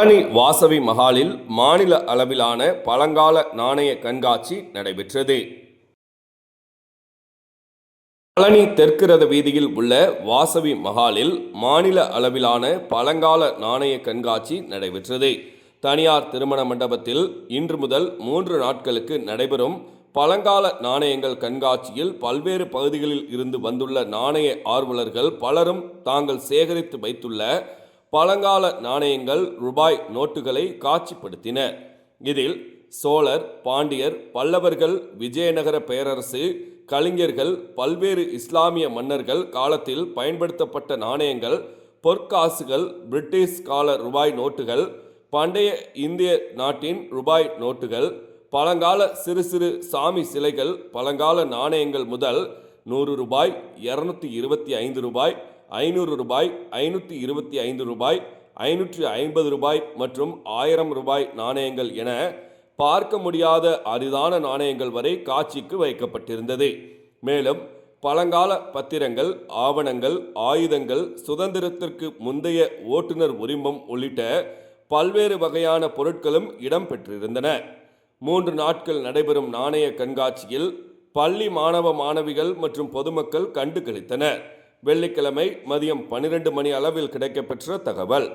பழனி வாசவி மஹாலில் மாநில அளவிலான பழங்கால நாணய கண்காட்சி நடைபெற்றது. பழனி தெற்கு ரத வீதியில் உள்ள வாசவி மஹாலில் மாநில அளவிலான பழங்கால நாணய கண்காட்சி நடைபெற்றது. தனியார் திருமண மண்டபத்தில் இன்று முதல் 3 நாட்களுக்கு நடைபெறும் பழங்கால நாணயங்கள் கண்காட்சியில் பல்வேறு பகுதிகளில் இருந்து வந்துள்ள நாணய ஆர்வலர்கள் பலரும் தாங்கள் சேகரித்து வைத்துள்ள பழங்கால நாணயங்கள், ரூபாய் நோட்டுகளை காட்சிப்படுத்தினர். இதில் சோழர், பாண்டியர், பல்லவர்கள், விஜயநகர பேரரசு, கலிங்கர்கள், பல்வேறு இஸ்லாமிய மன்னர்கள் காலத்தில் பயன்படுத்தப்பட்ட நாணயங்கள், பொற்காசுகள், பிரிட்டிஷ் கால ரூபாய் நோட்டுகள், பண்டைய இந்திய நாட்டின் ரூபாய் நோட்டுகள், பழங்கால சிறு சிறு சாமி சிலைகள், பழங்கால நாணயங்கள் முதல் 100 ரூபாய், 225 ரூபாய், 500 ரூபாய், 525 ரூபாய், 550 ரூபாய் மற்றும் 1000 ரூபாய் நாணயங்கள் என பார்க்க முடியாத அரிதான நாணயங்கள் வரை காட்சிக்கு வைக்கப்பட்டிருந்தது. மேலும் பழங்கால பத்திரங்கள், ஆவணங்கள், ஆயுதங்கள், சுதந்திரத்திற்கு முந்தைய ஓட்டுநர் உரிமம் உள்ளிட்ட பல்வேறு வகையான பொருட்களும் இடம்பெற்றிருந்தன. 3 நாட்கள் நடைபெறும் நாணய கண்காட்சியில் பள்ளி மாணவ மாணவிகள் மற்றும் பொதுமக்கள் கண்டு களித்தனர். வெள்ளிக்கிழமை மதியம் 12 மணி அளவில் கிடைக்கப்பெற்ற தகவல்.